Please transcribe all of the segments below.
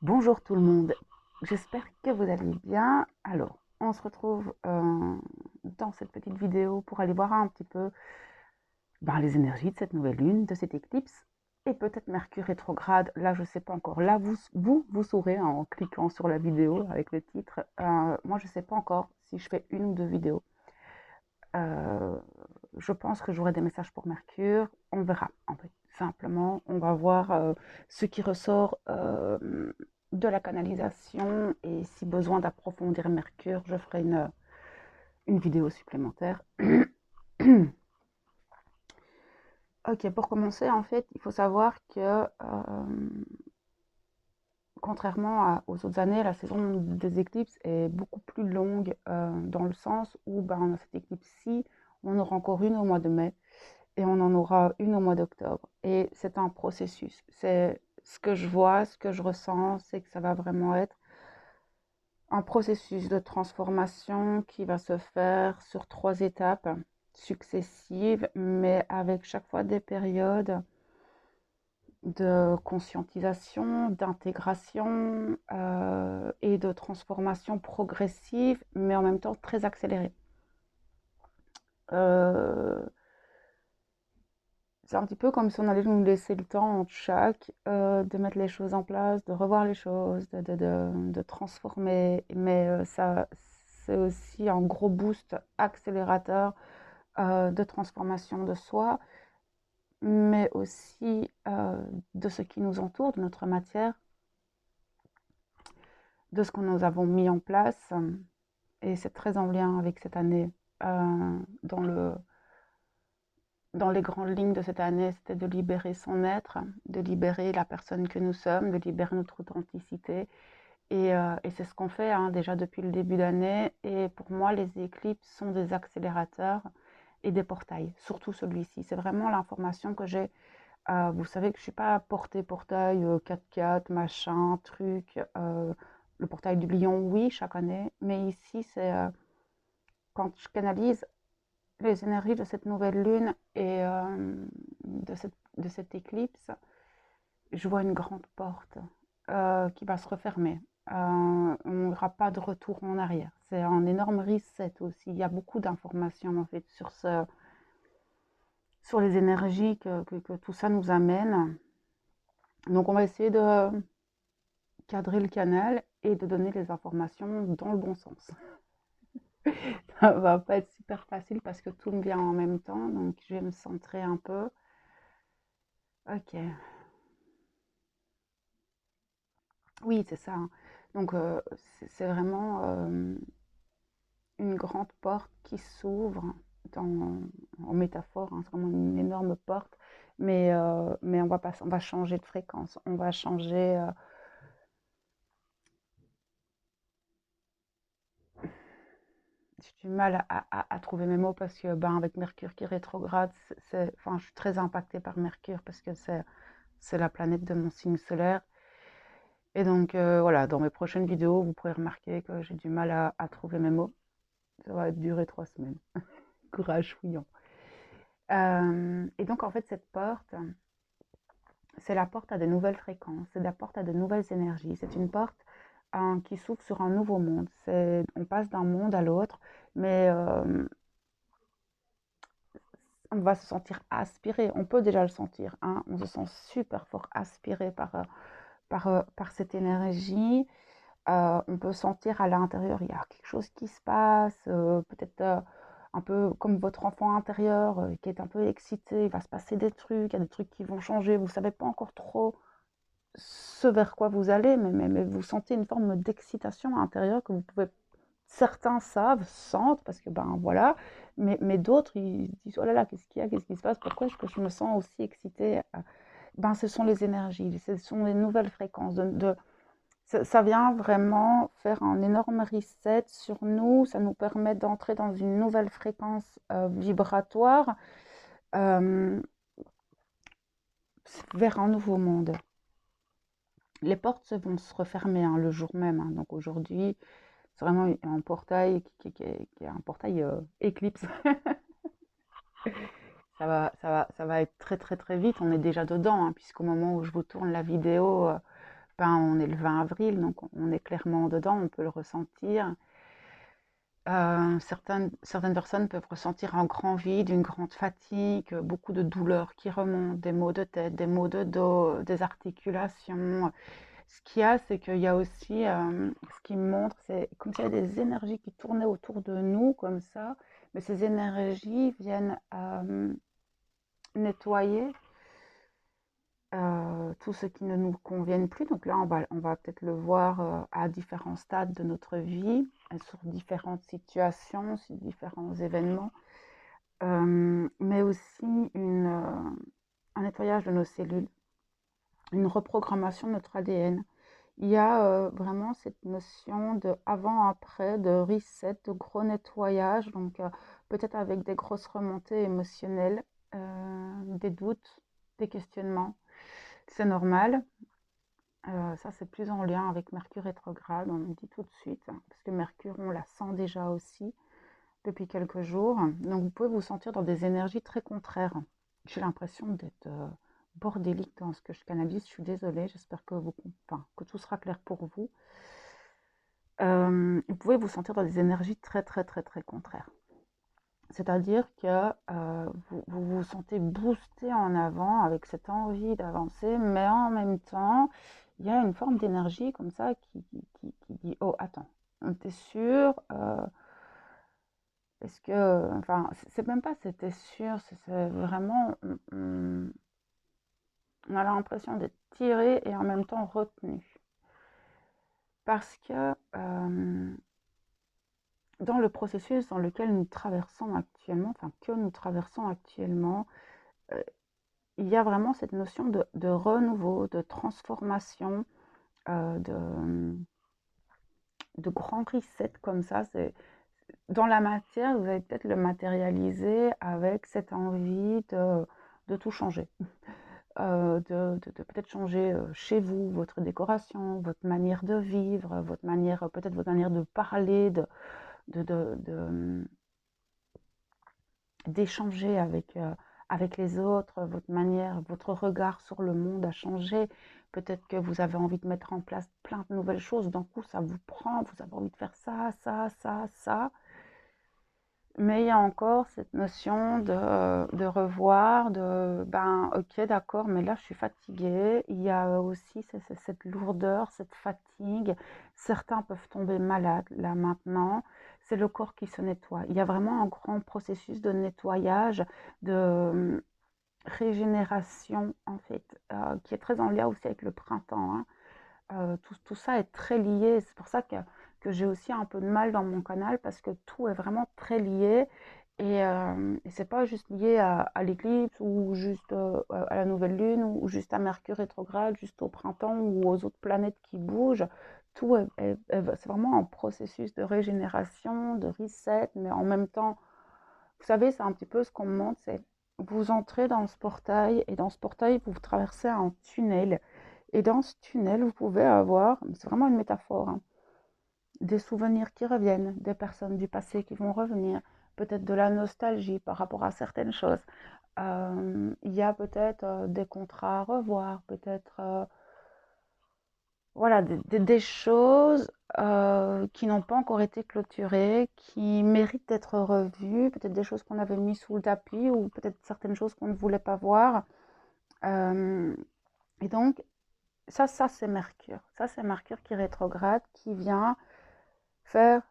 Bonjour tout le monde, j'espère que vous allez bien. Alors, on se retrouve dans cette petite vidéo pour aller voir un petit peu les énergies de cette nouvelle lune, de cette éclipse, et peut-être Mercure rétrograde. Là, je ne sais pas encore. Là, vous saurez hein, en cliquant sur la vidéo avec le titre. Moi, je ne sais pas encore si je fais une ou deux vidéos. Euh, je pense que j'aurai des messages pour Mercure. On verra, en fait. Simplement, on va voir ce qui ressort de la canalisation et si besoin d'approfondir Mercure, je ferai une vidéo supplémentaire. Ok, pour commencer, en fait, il faut savoir que contrairement aux autres années, la saison des éclipses est beaucoup plus longue dans le sens où cette éclipse-ci, on aura encore une au mois de mai et on en aura une au mois d'octobre. Et c'est un processus. C'est ce que je vois, ce que je ressens, c'est que ça va vraiment être un processus de transformation qui va se faire sur 3 étapes successives, mais avec chaque fois des périodes de conscientisation, d'intégration et de transformation progressive, mais en même temps très accélérée. Euh, C'est un petit peu comme si on allait nous laisser le temps entre chaque, de mettre les choses en place, de revoir les choses, de transformer. Mais ça, c'est aussi un gros boost accélérateur de transformation de soi, mais aussi de ce qui nous entoure, de notre matière, de ce que nous avons mis en place. Et c'est très en lien avec cette année dans dans les grandes lignes de cette année, c'était de libérer son être, de libérer la personne que nous sommes, de libérer notre authenticité. Et c'est ce qu'on fait hein, déjà depuis le début d'année. Et pour moi, les éclipses sont des accélérateurs et des portails, surtout celui-ci. C'est vraiment l'information que j'ai. Vous savez que je ne suis pas portail 4x4, machin, truc. Le portail du lion, oui, chaque année. Mais ici, c'est quand je canalise les énergies de cette nouvelle lune et de cette éclipse, je vois une grande porte qui va se refermer. On n'aura pas de retour en arrière. C'est un énorme reset aussi. Il y a beaucoup d'informations en fait sur les énergies que tout ça nous amène. Donc on va essayer de cadrer le canal et de donner les informations dans le bon sens. Ça va pas être super facile parce que tout me vient en même temps, donc je vais me centrer un peu. Ok. Oui, c'est ça, hein. Donc, c'est vraiment une grande porte qui s'ouvre en métaphore, hein, c'est vraiment une énorme porte, mais on va changer de fréquence, on va changer. J'ai du mal à trouver mes mots parce que, avec Mercure qui rétrograde, enfin, je suis très impactée par Mercure parce que c'est la planète de mon signe solaire. Et donc, voilà, dans mes prochaines vidéos, vous pourrez remarquer que j'ai du mal à trouver mes mots. Ça va durer 3 semaines. Courage fouillant. Et donc, en fait, cette porte, c'est la porte à de nouvelles fréquences, c'est la porte à de nouvelles énergies. C'est une porte qui s'ouvre sur un nouveau monde. On passe d'un monde à l'autre, mais on va se sentir aspiré. On peut déjà le sentir, hein. On se sent super fort aspiré par cette énergie. On peut sentir à l'intérieur, il y a quelque chose qui se passe, peut-être un peu comme votre enfant intérieur qui est un peu excité, il va se passer des trucs, il y a des trucs qui vont changer, vous ne savez pas encore trop ce vers quoi vous allez, mais vous sentez une forme d'excitation intérieure que vous pouvez, certains savent, sentent, parce que voilà, mais d'autres, ils disent, oh là là, qu'est-ce qu'il y a, qu'est-ce qui se passe, pourquoi est-ce que je me sens aussi excitée? Ce sont les énergies, ce sont les nouvelles fréquences ça vient vraiment faire un énorme reset sur nous, ça nous permet d'entrer dans une nouvelle fréquence vibratoire euh, vers un nouveau monde. Les portes vont se refermer hein, le jour même, hein. Donc aujourd'hui, c'est vraiment un portail qui est un portail éclipse. Ça va être très très très vite, on est déjà dedans, hein, puisqu'au moment où je vous tourne la vidéo, ben, on est le 20 avril, donc on est clairement dedans, on peut le ressentir. Certaines personnes peuvent ressentir un grand vide, une grande fatigue, beaucoup de douleurs qui remontent, des maux de tête, des maux de dos, des articulations. Ce qu'il y a, c'est qu'il y a aussi, ce qui me montre, c'est comme s'il y a des énergies qui tournaient autour de nous, comme ça, mais ces énergies viennent nettoyer tout ce qui ne nous convienne plus. Donc là, on va peut-être le voir à différents stades de notre vie, sur différentes situations, sur différents événements, mais aussi un nettoyage de nos cellules, une reprogrammation de notre ADN. Il y a vraiment cette notion de avant-après, de reset, de gros nettoyage, donc peut-être avec des grosses remontées émotionnelles, des doutes, des questionnements. C'est normal. Ça, c'est plus en lien avec Mercure rétrograde, on le dit tout de suite, hein, parce que Mercure, on la sent déjà aussi depuis quelques jours. Donc, vous pouvez vous sentir dans des énergies très contraires. J'ai l'impression d'être bordélique dans ce que je canalise. Je suis désolée, j'espère que tout sera clair pour vous. Vous pouvez vous sentir dans des énergies très, très, très, très contraires. C'est-à-dire que vous vous sentez boosté en avant avec cette envie d'avancer, mais en même temps, il y a une forme d'énergie comme ça qui dit, oh, attends, t'es sûr? Est-ce que, enfin, c'est même pas c'était sûr, c'est vraiment, on a l'impression d'être tiré et en même temps retenu. Parce que dans le processus dans lequel nous traversons actuellement, enfin que nous traversons actuellement, il y a vraiment cette notion de renouveau, de transformation, de grand reset comme ça. Dans la matière, vous allez peut-être le matérialiser avec cette envie de tout changer. De peut-être changer chez vous, votre décoration, votre manière de vivre, peut-être votre manière de parler, d'échanger avec les autres, votre regard sur le monde a changé. Peut-être que vous avez envie de mettre en place plein de nouvelles choses. D'un coup, ça vous prend, vous avez envie de faire ça, ça, ça, ça. Mais il y a encore cette notion de revoir, ben, ok, d'accord, mais là, je suis fatiguée. Il y a aussi cette lourdeur, cette fatigue. Certains peuvent tomber malades, là, maintenant. C'est le corps qui se nettoie. Il y a vraiment un grand processus de nettoyage, de régénération, en fait, qui est très en lien aussi avec le printemps, hein. Tout ça est très lié. C'est pour ça que j'ai aussi un peu de mal dans mon canal parce que tout est vraiment très lié et c'est pas juste lié à l'éclipse ou juste à la nouvelle lune ou juste à Mercure rétrograde, juste au printemps ou aux autres planètes qui bougent. Tout c'est vraiment un processus de régénération, de reset, mais en même temps, vous savez, c'est un petit peu ce qu'on me montre, c'est vous entrez dans ce portail et dans ce portail, vous traversez un tunnel. Et dans ce tunnel, vous pouvez avoir, c'est vraiment une métaphore, hein, des souvenirs qui reviennent, des personnes du passé qui vont revenir, peut-être de la nostalgie par rapport à certaines choses. Il y a peut-être des contrats à revoir, peut-être voilà, des choses qui n'ont pas encore été clôturées, qui méritent d'être revues, peut-être des choses qu'on avait mis sous le tapis ou peut-être certaines choses qu'on ne voulait pas voir. Euh, et donc, ça c'est Mercure. Ça, c'est Mercure qui rétrograde, qui vient faire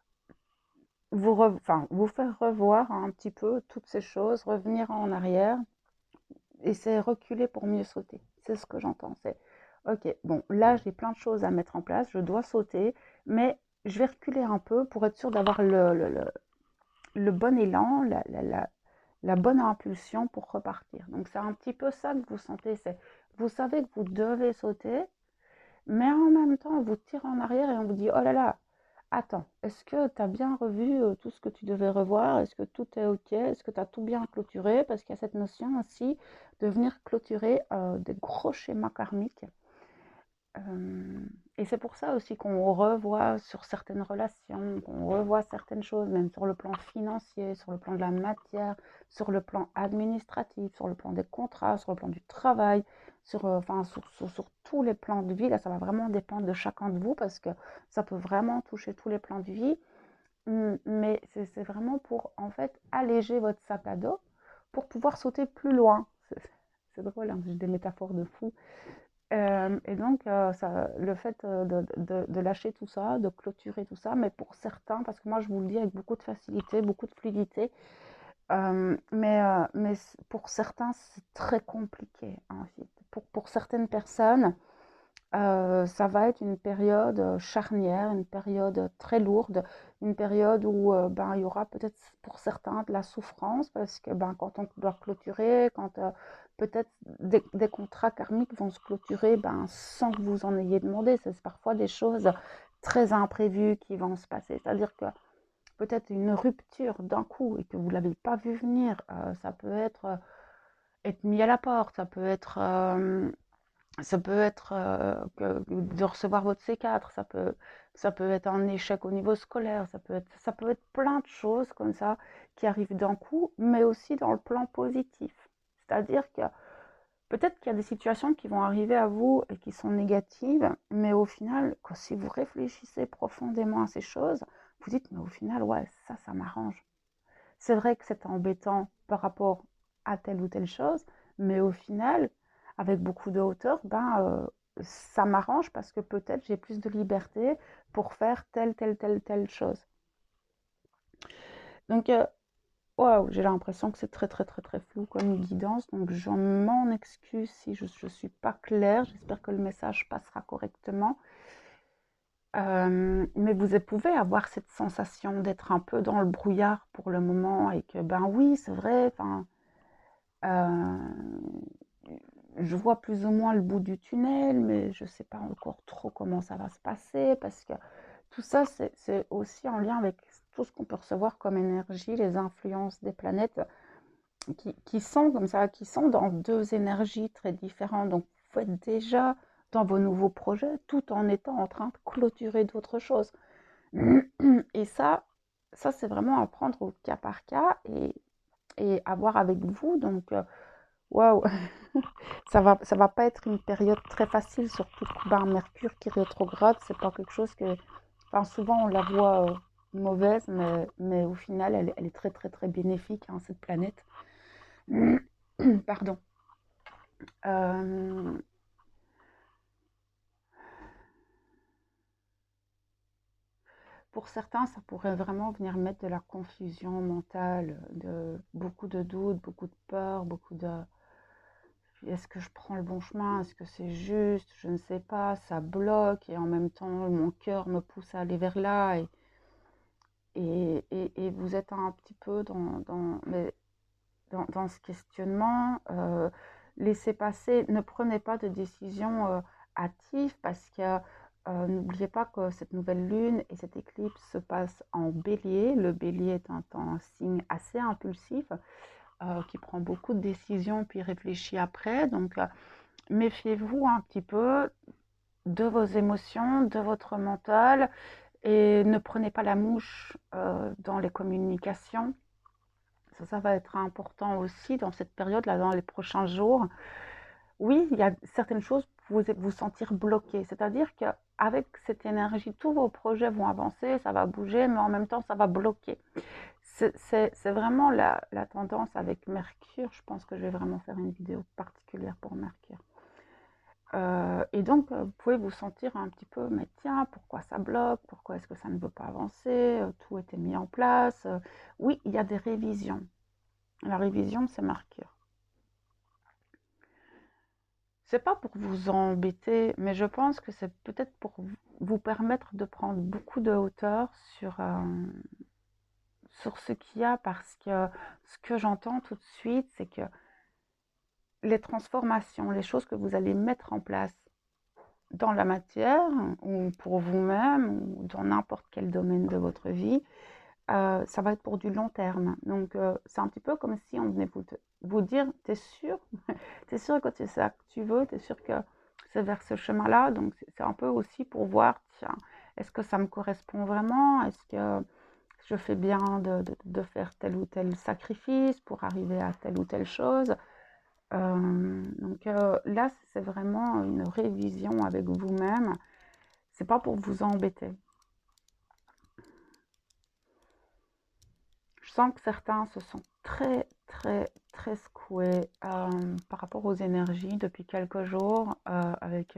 vous faire revoir un petit peu toutes ces choses, revenir en arrière, et c'est reculer pour mieux sauter. C'est ce que j'entends. C'est, ok, bon, là, j'ai plein de choses à mettre en place, je dois sauter, mais je vais reculer un peu pour être sûr d'avoir le bon élan, la bonne impulsion pour repartir. Donc, c'est un petit peu ça que vous sentez. Vous savez que vous devez sauter, mais en même temps, on vous tire en arrière et on vous dit, oh là là, attends, est-ce que tu as bien revu tout ce que tu devais revoir? Est-ce que tout est OK? Est-ce que tu as tout bien clôturé? Parce qu'il y a cette notion aussi de venir clôturer des gros schémas karmiques. Et c'est pour ça aussi qu'on revoit sur certaines relations, qu'on revoit certaines choses, même sur le plan financier, sur le plan de la matière, sur le plan administratif, sur le plan des contrats, sur le plan du travail, enfin, sur tous les plans de vie. Là, ça va vraiment dépendre de chacun de vous parce que ça peut vraiment toucher tous les plans de vie. Mais c'est vraiment pour, en fait, alléger votre sac à dos pour pouvoir sauter plus loin. C'est drôle, hein, j'ai des métaphores de fou. Et donc, le fait de lâcher tout ça, de clôturer tout ça, mais pour certains, parce que moi je vous le dis avec beaucoup de facilité, beaucoup de fluidité, mais pour certains c'est très compliqué, hein. Pour certaines personnes, ça va être une période charnière, une période très lourde, une période où ben, il y aura peut-être pour certains de la souffrance parce que ben, quand on doit clôturer, quand peut-être des contrats karmiques vont se clôturer ben, sans que vous en ayez demandé. C'est parfois des choses très imprévues qui vont se passer. C'est-à-dire que peut-être une rupture d'un coup et que vous ne l'avez pas vu venir, ça peut être mis à la porte, ça peut être de recevoir votre C4, ça peut être un échec au niveau scolaire, ça peut être plein de choses comme ça qui arrivent d'un coup, mais aussi dans le plan positif. C'est-à-dire que peut-être qu'il y a des situations qui vont arriver à vous et qui sont négatives, mais au final, si vous réfléchissez profondément à ces choses, vous dites, mais au final, ouais, ça m'arrange. C'est vrai que c'est embêtant par rapport à telle ou telle chose, mais au final, avec beaucoup de hauteur, ben, ça m'arrange parce que peut-être j'ai plus de liberté pour faire telle chose. Donc, waouh, j'ai l'impression que c'est très, très, très, très flou comme guidance, donc je m'en excuse si je ne suis pas claire. J'espère que le message passera correctement. Mais vous pouvez avoir cette sensation d'être un peu dans le brouillard pour le moment et que, ben oui, c'est vrai, enfin, je vois plus ou moins le bout du tunnel, mais je ne sais pas encore trop comment ça va se passer parce que tout ça, c'est aussi en lien avec tout ce qu'on peut recevoir comme énergie, les influences des planètes qui sont comme ça, qui sont dans deux énergies très différentes. Donc, vous faites déjà dans vos nouveaux projets tout en étant en train de clôturer d'autres choses. Et ça c'est vraiment à prendre au cas par cas et à voir avec vous. Donc, waouh, ça va pas être une période très facile, surtout que ben, Mercure qui rétrograde, c'est pas quelque chose que. Enfin, souvent on la voit mauvaise, mais au final, elle est très très très bénéfique, hein, cette planète. Pardon. Euh, pour certains, ça pourrait vraiment venir mettre de la confusion mentale, beaucoup de doutes, beaucoup de peur, beaucoup de est-ce que je prends le bon chemin? Est-ce que c'est juste? Je ne sais pas, ça bloque et en même temps, mon cœur me pousse à aller vers là et vous êtes un petit peu dans ce questionnement. Laissez passer, ne prenez pas de décision hâtive parce que n'oubliez pas que cette nouvelle lune et cette éclipse se passent en bélier. Le bélier est un signe assez impulsif qui prend beaucoup de décisions puis réfléchit après. Donc, méfiez-vous un petit peu de vos émotions, de votre mental et ne prenez pas la mouche dans les communications. Ça va être important aussi dans cette période-là, dans les prochains jours. Oui, il y a certaines choses pour vous sentir bloqué. C'est-à-dire qu'avec cette énergie, tous vos projets vont avancer, ça va bouger, mais en même temps, ça va bloquer. C'est vraiment la tendance avec Mercure. Je pense que je vais vraiment faire une vidéo particulière pour Mercure. Et donc, vous pouvez vous sentir un petit peu, mais tiens, pourquoi ça bloque? Pourquoi est-ce que ça ne veut pas avancer? Tout était mis en place. Oui, il y a des révisions. La révision, c'est Mercure. C'est pas pour vous embêter, mais je pense que c'est peut-être pour vous permettre de prendre beaucoup de hauteur sur ce qu'il y a, parce que ce que j'entends tout de suite, c'est que les transformations, les choses que vous allez mettre en place dans la matière ou pour vous-même ou dans n'importe quel domaine de votre vie, ça va être pour du long terme. Donc, c'est un petit peu comme si on venait vous dire, t'es sûr? T'es sûr que c'est ça que tu veux? T'es sûr que c'est vers ce chemin-là? Donc, c'est un peu aussi pour voir, tiens, est-ce que ça me correspond vraiment? Est-ce que je fais bien de faire tel ou tel sacrifice pour arriver à telle ou telle chose? Donc là, c'est vraiment une révision avec vous-même. C'est pas pour vous embêter. Je sens que certains se sont très, très, très secoués par rapport aux énergies depuis quelques jours, avec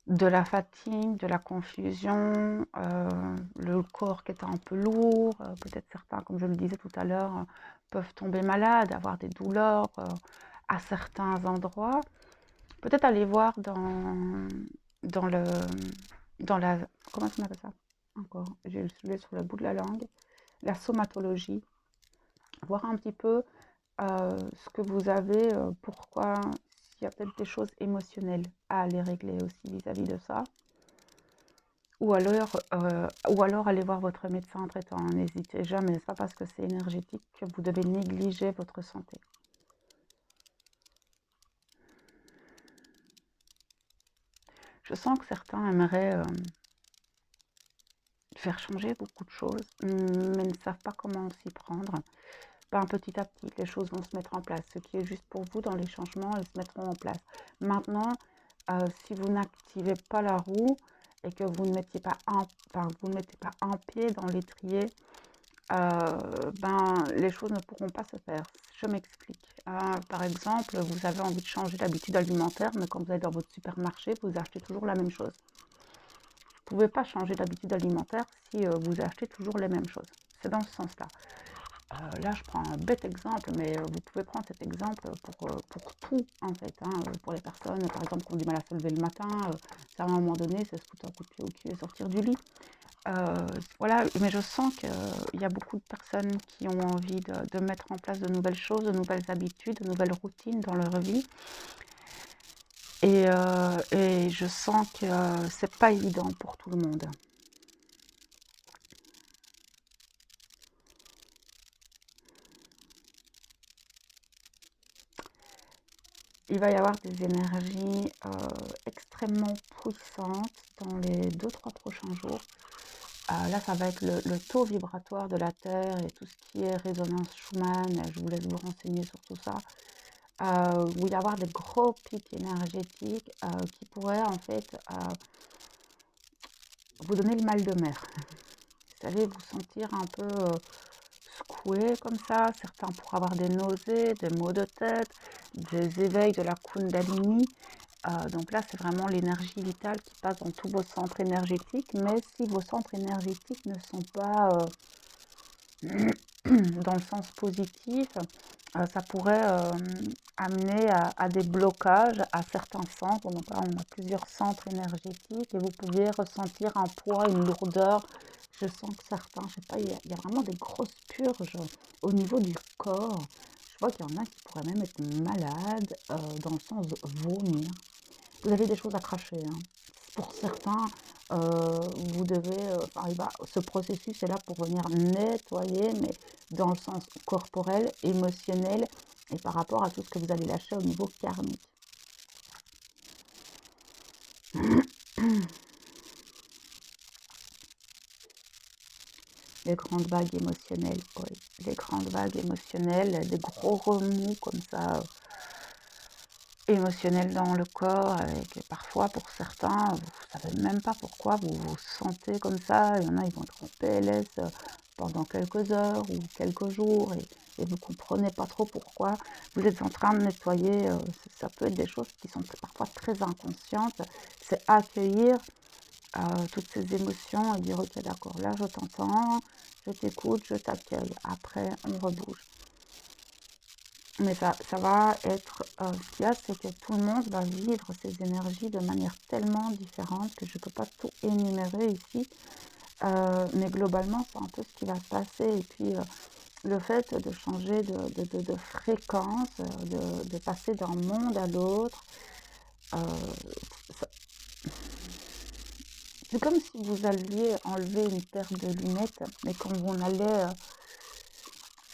de la fatigue, de la confusion, le corps qui est un peu lourd. Peut-être certains, comme je le disais tout à l'heure, peuvent tomber malades, avoir des douleurs à certains endroits. Peut-être aller voir dans le, dans la, comment on appelle ça encore? J'ai le sujet sur le bout de la langue. La somatologie. Voir un petit peu ce que vous avez, pourquoi, s'il y a peut-être des choses émotionnelles à aller régler aussi vis-à-vis de ça. Ou alors aller voir votre médecin en traitant. N'hésitez jamais, c'est pas parce que c'est énergétique que vous devez négliger votre santé. Je sens que certains aimeraient faire changer beaucoup de choses, mais ne savent pas comment s'y prendre. Ben, petit à petit, les choses vont se mettre en place. Ce qui est juste pour vous dans les changements, elles se mettront en place. Maintenant, si vous n'activez pas la roue et que vous ne mettez pas un pied dans l'étrier, ben, les choses ne pourront pas se faire. Je m'explique. Par exemple, vous avez envie de changer d'habitude alimentaire, mais quand vous allez dans votre supermarché, vous achetez toujours la même chose. Vous ne pouvez pas changer d'habitude alimentaire si vous achetez toujours les mêmes choses. C'est dans ce sens-là. Là, je prends un bête exemple, mais vous pouvez prendre cet exemple pour tout, en fait. Pour les personnes, par exemple, qui ont du mal à se lever le matin, à un moment donné, c'est se foutre un coup de pied au cul et sortir du lit. Voilà, mais je sens qu'il y a beaucoup de personnes qui ont envie de mettre en place de nouvelles choses, de nouvelles habitudes, de nouvelles routines dans leur vie. Et je sens que c'est pas évident pour tout le monde. Il va y avoir des énergies extrêmement puissantes dans les 2-3 prochains jours. Là, ça va être le taux vibratoire de la Terre et tout ce qui est résonance Schumann. Je vous laisse vous renseigner sur tout ça. Où il va y avoir des gros pics énergétiques qui pourraient en fait vous donner le mal de mer. Vous savez, vous sentir un peu secoué comme ça. Certains pourraient avoir des nausées, des maux de tête, des éveils de la Kundalini. Donc là, c'est vraiment l'énergie vitale qui passe dans tous vos centres énergétiques. Mais si vos centres énergétiques ne sont pas dans le sens positif, ça pourrait amener à des blocages à certains centres. Donc là, on a plusieurs centres énergétiques et vous pouvez ressentir un poids, une lourdeur. Je sens que certains, je sais pas, il y a vraiment des grosses purges au niveau du corps. Je vois qu'il y en a qui pourraient même être malades dans le sens de vomir. Vous avez des choses à cracher. Pour certains, vous devez, ce processus est là pour venir nettoyer, mais dans le sens corporel, émotionnel et par rapport à tout ce que vous allez lâcher au niveau karmique. Les grandes vagues émotionnelles, oui. Les grandes vagues émotionnelles, des gros remous comme ça, émotionnels dans le corps, avec parfois pour certains, vous ne savez même pas pourquoi vous vous sentez comme ça. Il y en a, ils vont être en PLS pendant quelques heures ou quelques jours et vous ne comprenez pas trop pourquoi. Vous êtes en train de nettoyer, ça peut être des choses qui sont parfois très inconscientes. C'est accueillir toutes ces émotions et dire ok d'accord, là je t'entends, je t'écoute, je t'accueille. Après on rebouge. Mais ça va être, ce qu'il y a, c'est que tout le monde va vivre ces énergies de manière tellement différente que je ne peux pas tout énumérer ici. Mais globalement, c'est un peu ce qui va se passer. Et puis, le fait de changer de fréquence, de passer d'un monde à l'autre, c'est comme si vous alliez enlever une paire de lunettes, mais quand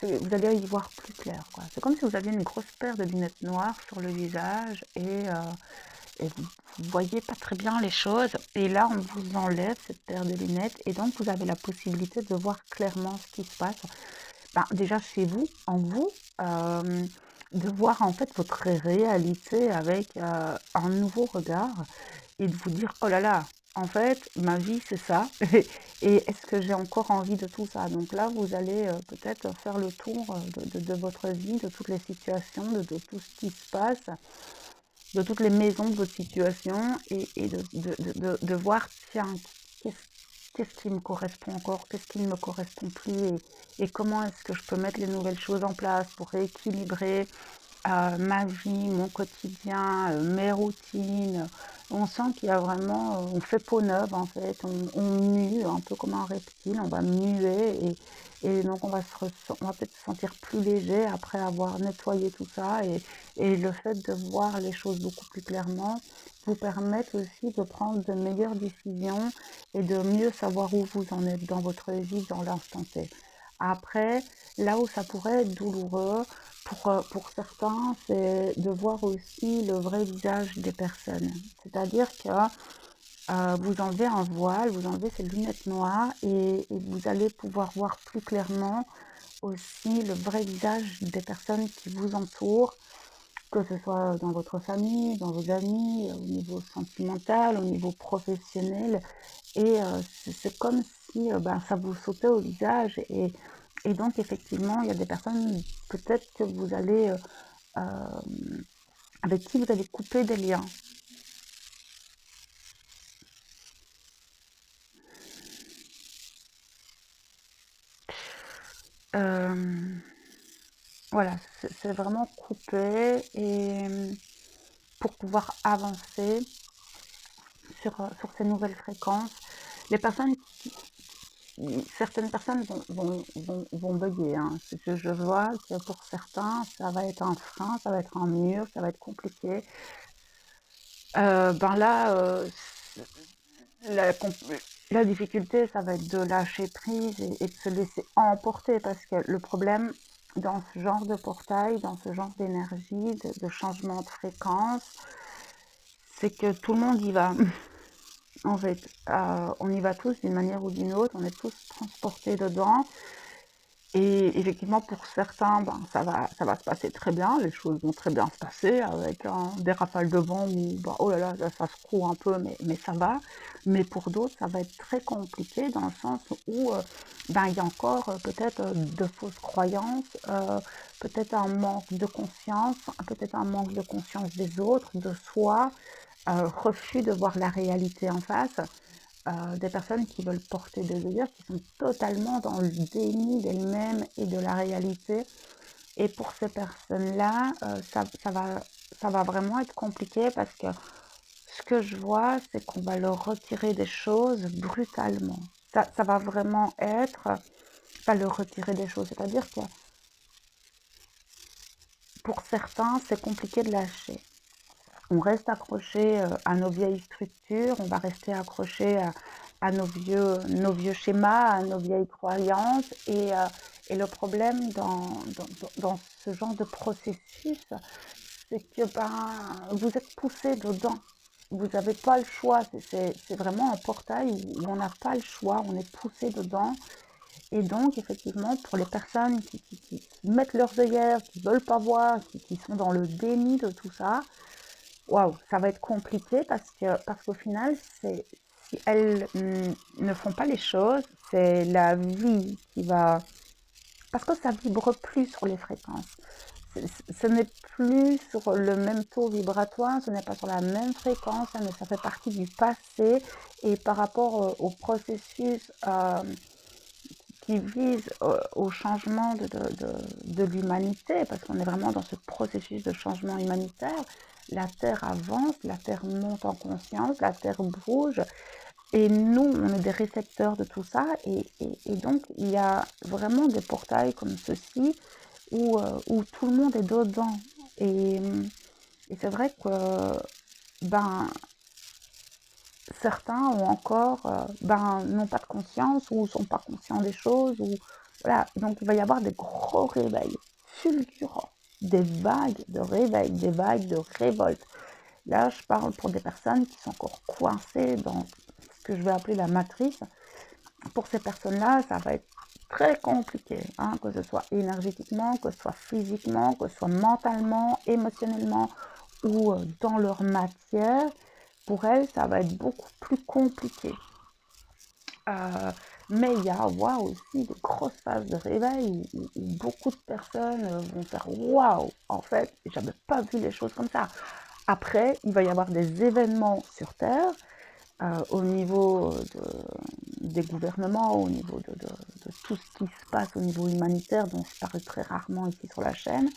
vous allez y voir plus clair, quoi. C'est comme si vous aviez une grosse paire de lunettes noires sur le visage et vous ne voyez pas très bien les choses. Et là, on vous enlève cette paire de lunettes et donc vous avez la possibilité de voir clairement ce qui se passe. Ben, déjà chez vous, en vous, de voir en fait votre réalité avec un nouveau regard et de vous dire: «Oh là là, en fait, ma vie c'est ça et est-ce que j'ai encore envie de tout ça?» Donc là, vous allez, peut-être faire le tour, de votre vie, de toutes les situations, de tout ce qui se passe, de toutes les maisons de votre situation et de voir: «Tiens, qu'est-ce qu'est-ce qui me correspond encore? Qu'est-ce qui ne me correspond plus? Et comment est-ce que je peux mettre les nouvelles choses en place pour rééquilibrer ma vie, mon quotidien, mes routines. On sent qu'il y a vraiment, on fait peau neuve en fait, on mue un peu comme un reptile, on va muer et donc on va peut-être se sentir plus léger après avoir nettoyé tout ça et le fait de voir les choses beaucoup plus clairement vous permettre aussi de prendre de meilleures décisions et de mieux savoir où vous en êtes dans votre vie dans l'instant T. Après, là où ça pourrait être douloureux, pour certains, c'est de voir aussi le vrai visage des personnes. C'est-à-dire que vous enlevez un voile, vous enlevez ces lunettes noires et vous allez pouvoir voir plus clairement aussi le vrai visage des personnes qui vous entourent, que ce soit dans votre famille, dans vos amis, au niveau sentimental, au niveau professionnel. Et c'est comme si ben, ça vous sautait au visage. Et donc, effectivement, il y a des personnes, peut-être que vous allez, avec qui vous allez couper des liens. Euh, voilà, c'est vraiment couper et pour pouvoir avancer sur ces nouvelles fréquences. Les personnes certaines personnes vont bugger. Hein. Je vois que pour certains, ça va être un frein, ça va être un mur, ça va être compliqué. Ben là, la, la difficulté, ça va être de lâcher prise et de se laisser emporter parce que le problème dans ce genre de portail, dans ce genre d'énergie, de changement de fréquence, c'est que tout le monde y va. En fait, on y va tous d'une manière ou d'une autre, on est tous transportés dedans. Et effectivement, pour certains, ben, ça va se passer très bien, les choses vont très bien se passer avec des rafales de vent où, ben, oh là là, ça secoue un peu, mais ça va. Mais pour d'autres, ça va être très compliqué dans le sens où ben, il y a encore peut-être de fausses croyances, peut-être un manque de conscience, peut-être un manque de conscience des autres, de soi, refus de voir la réalité en face. Des personnes qui veulent porter des œillères, qui sont totalement dans le déni d'elles-mêmes et de la réalité. Et pour ces personnes-là, ça va vraiment être compliqué parce que ce que je vois, c'est qu'on va leur retirer des choses brutalement. Ça va vraiment être, pas leur retirer des choses, c'est-à-dire que pour certains, c'est compliqué de lâcher. On reste accroché à nos vieilles structures, on va rester accroché à nos vieux schémas, à nos vieilles croyances. Et le problème dans ce genre de processus, c'est que ben, vous êtes poussé dedans. Vous n'avez pas le choix. C'est vraiment un portail où on n'a pas le choix. On est poussé dedans. Et donc, effectivement, pour les personnes qui mettent leurs œillères, qui ne veulent pas voir, qui sont dans le déni de tout ça, waouh, ça va être compliqué parce qu'au final, si elles ne font pas les choses, c'est la vie qui va... Parce que ça vibre plus sur les fréquences. Ce n'est plus sur le même taux vibratoire, ce n'est pas sur la même fréquence, mais ça fait partie du passé. Et par rapport au processus qui vise au changement de l'humanité, parce qu'on est vraiment dans ce processus de changement humanitaire, la Terre avance, la Terre monte en conscience, la Terre bouge, et nous, on est des récepteurs de tout ça, et donc il y a vraiment des portails comme ceci où tout le monde est dedans. Et c'est vrai que ben, certains ont encore, ben, n'ont pas de conscience ou sont pas conscients des choses. Ou, voilà. Donc il va y avoir des gros réveils fulgurants, des vagues de réveil, des vagues de révolte. Là, je parle pour des personnes qui sont encore coincées dans ce que je vais appeler la matrice. Pour ces personnes-là, ça va être très compliquées, hein, que ce soit énergétiquement, que ce soit physiquement, que ce soit mentalement, émotionnellement ou dans leur matière, pour elles, ça va être beaucoup plus compliqué. Mais il y a aussi des grosses phases de réveil où beaucoup de personnes vont faire waouh, en fait, j'avais pas vu les choses comme ça. Après, il va y avoir des événements sur Terre au niveau des gouvernements, au niveau de tout ce qui se passe au niveau humanitaire, dont je parle très rarement ici sur la chaîne,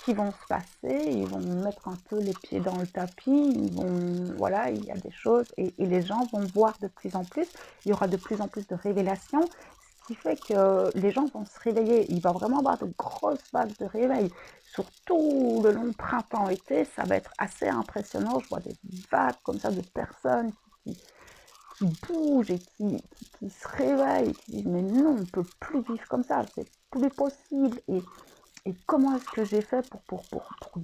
qui vont se passer, ils vont mettre un peu les pieds dans le tapis, voilà, il y a des choses, et les gens vont voir de plus en plus, il y aura de plus en plus de révélations, ce qui fait que les gens vont se réveiller, il va vraiment avoir de grosses vagues de réveil, surtout le long printemps-été, ça va être assez impressionnant, je vois des vagues comme ça de personnes qui bougent et qui se réveillent, qui disent mais non, on ne peut plus vivre comme ça, c'est plus possible, et comment est-ce que j'ai fait pour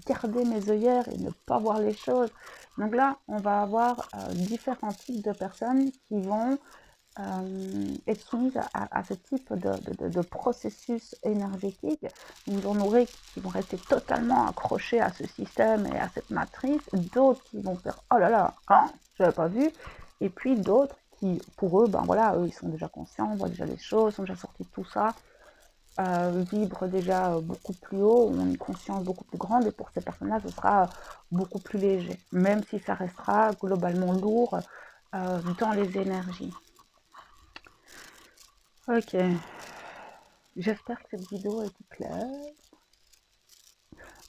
garder mes œillères et ne pas voir les choses. Donc là, on va avoir différents types de personnes qui vont être soumises à ce type de processus énergétique. Vous en aurez qui vont rester totalement accrochés à ce système et à cette matrice, d'autres qui vont faire « oh là là, hein, je n'avais pas vu », et puis d'autres qui, pour eux, ben voilà, eux, ils sont déjà conscients, voient déjà les choses, sont déjà sortis de tout ça, vibrent déjà beaucoup plus haut, ont une conscience beaucoup plus grande, et pour ces personnes-là, ce sera beaucoup plus léger, même si ça restera globalement lourd dans les énergies. Ok, j'espère que cette vidéo est claire.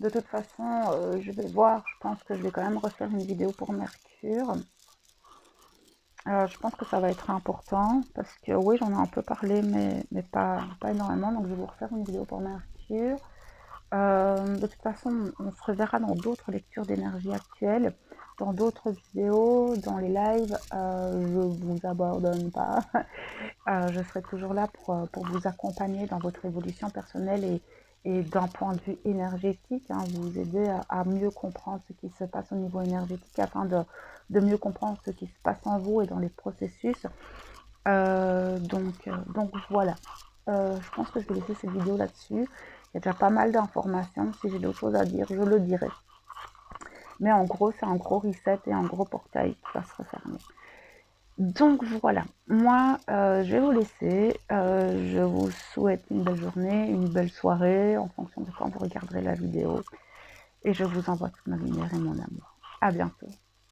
De toute façon, je vais voir, je pense que je vais quand même refaire une vidéo pour Mercure. Je pense que ça va être important, parce que oui, j'en ai un peu parlé, mais pas énormément, donc je vais vous refaire une vidéo pour Mercure. De toute façon, on se reverra dans d'autres lectures d'énergie actuelle, dans d'autres vidéos, dans les lives. Je vous abandonne pas. Je serai toujours là pour vous accompagner dans votre évolution personnelle et d'un point de vue énergétique, hein, vous aider à mieux comprendre ce qui se passe au niveau énergétique afin de mieux comprendre ce qui se passe en vous et dans les processus. Donc voilà. Je pense que je vais laisser cette vidéo là-dessus. Il y a déjà pas mal d'informations. Si j'ai d'autres choses à dire, je le dirai. Mais en gros, c'est un gros reset et un gros portail qui va se refermer. Donc voilà, moi je vais vous laisser, je vous souhaite une belle journée, une belle soirée, en fonction de quand vous regarderez la vidéo, et je vous envoie toute ma lumière et mon amour. À bientôt.